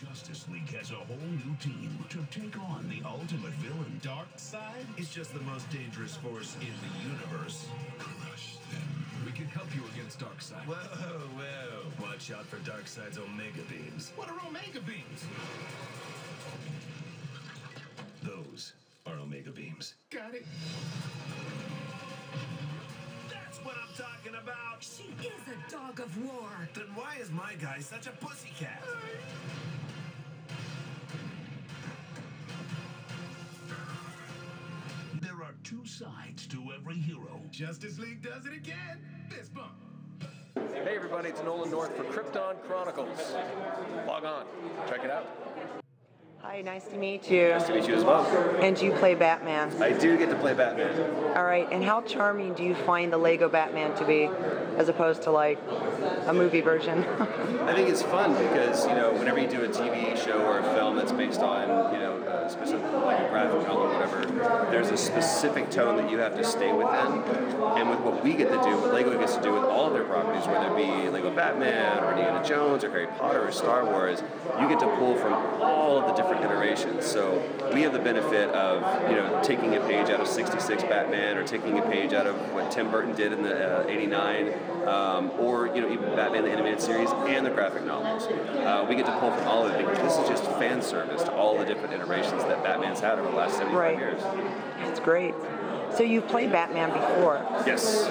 Justice League has a whole new team to take on the ultimate villain. Darkseid is just the most dangerous force in the universe. Crush them. We can help you against Darkseid. Whoa, whoa. Watch out for Darkseid's Omega Beams. What are Omega Beams? Those are Omega Beams. Got it. That's what I'm talking about. She is a dog of war. Then why is my guy such a pussycat? There are two sides to every hero. Justice League does it again. Fist bump. Hey everybody, it's Nolan North for Krypton Chronicles. Log on, check it out. Hi, nice to meet you. Nice to meet you as well. And you play Batman. I do get to play Batman. All right, and how charming do you find the Lego Batman to be, as opposed to like a movie version? I think it's fun because, you know, whenever you do a TV show or a film that's based on, you know, a specific, like a graphic novel or whatever, there's a specific tone that you have to stay within. And with what we get to do, what Lego gets to do with all of their properties, whether it be Lego Batman or Indiana Jones or Harry Potter or Star Wars, you get to pull from all of the different iterations. So we have the benefit of, you know, taking a page out of 66 Batman or taking a page out of what Tim Burton did in the 89, or, you know, even Batman the Animated Series and the graphic novels. We get to pull from all of it because this is just fan service to all the different iterations that Batman's had over the last 75 years. That's great. So you've played Batman before. Yes.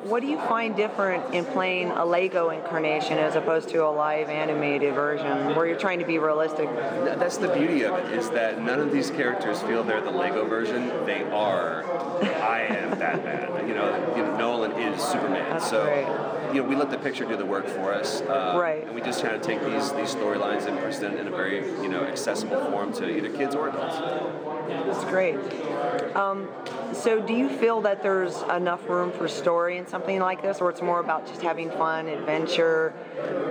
What do you find different in playing a Lego incarnation as opposed to a live animated version where you're trying to be realistic? That's the beauty of it, is that none of these characters feel they're the Lego version. They are, I am Batman. You know, Nolan is Superman. That's so, great. you know, we let the picture do the work for us. Right. And we just try to take these storylines and present it in a very, you know, accessible form to either kids or adults. That's great. So do you feel that there's enough room for story in something like this, or it's more about just having fun, adventure?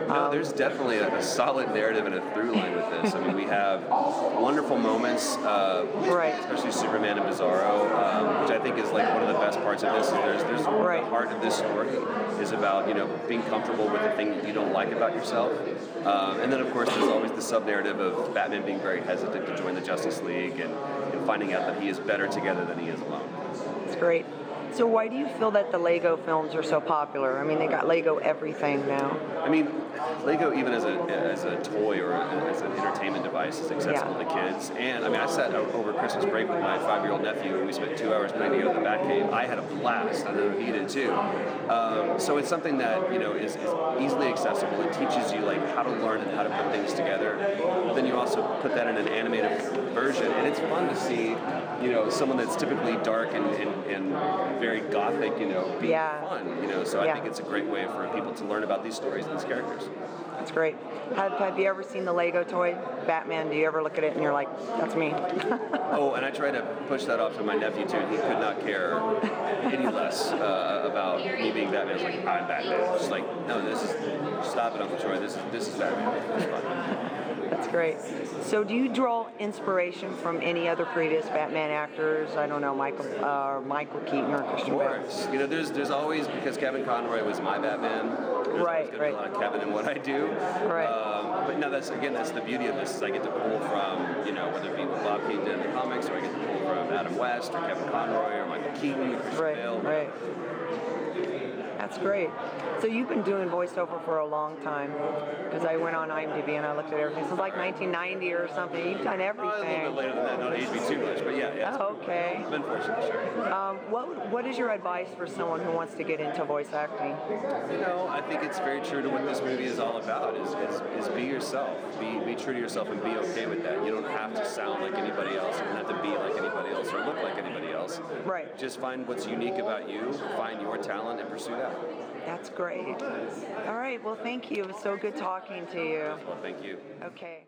No, there's definitely a solid narrative and a through line with this. I mean, we have wonderful moments, especially Superman and Bizarro, which I think is like one of the best parts of this. Is there's the heart of this story is about, you know, being comfortable with the thing that you don't like about yourself. And then, of course, there's always the sub-narrative of Batman being very hesitant to join the Justice League and finding out that he is better together than he is alone. That's great. So why do you feel that the Lego films are so popular? I mean, they got Lego everything now. I mean, Lego, even as a toy or as an entertainment device, is accessible to kids. And I mean, I sat over Christmas break with my 5-year-old nephew, and we spent 2 hours playing together in the Batcave. I had a blast. I know he did too. So it's something that, you know, is easily accessible. It teaches you like how to learn and how to put things together. But then you also put that in an animated version, and it's fun to see, you know, someone that's typically dark and very gothic, you know, be fun, you know. So I think it's a great way for people to learn about these stories and these characters. That's great. Have you ever seen the Lego toy Batman? Do you ever look at it and you're like, that's me? Oh, and I try to push that off to my nephew too. He could not care any less about me being Batman. It's like, I'm Batman. It's just like, no, this is, stop it, Uncle Troy. This is Batman. It's fun. That's great. So do you draw inspiration from any other previous Batman actors? I don't know, Michael Keaton or Christian Bale. Of course. You know, there's always, because Kevin Conroy was my Batman, there's always going to be a lot of Kevin in what I do. Right. But no, that's the beauty of this, is I get to pull from, you know, whether it be what Bob Keaton did in the comics, or I get to pull from Adam West or Kevin Conroy or Michael Keaton or Christian Bale. Right. That's great. So you've been doing voiceover for a long time, because I went on IMDb and I looked at everything. Since like 1990 or something. You've done everything. A little bit later than that. Don't age me too much, but yeah. Oh, okay. I've been fortunate, sure. What is your advice for someone who wants to get into voice acting? You know, I think it's very true to what this movie is all about. Is be yourself. Be true to yourself and be okay with that. You don't have to sound like anybody else. You don't have to be like anybody else or look like anybody else. Right. Just find what's unique about you, find your talent, and pursue that. That's great. All right. Well, thank you. It was so good talking to you. Well, thank you. Okay.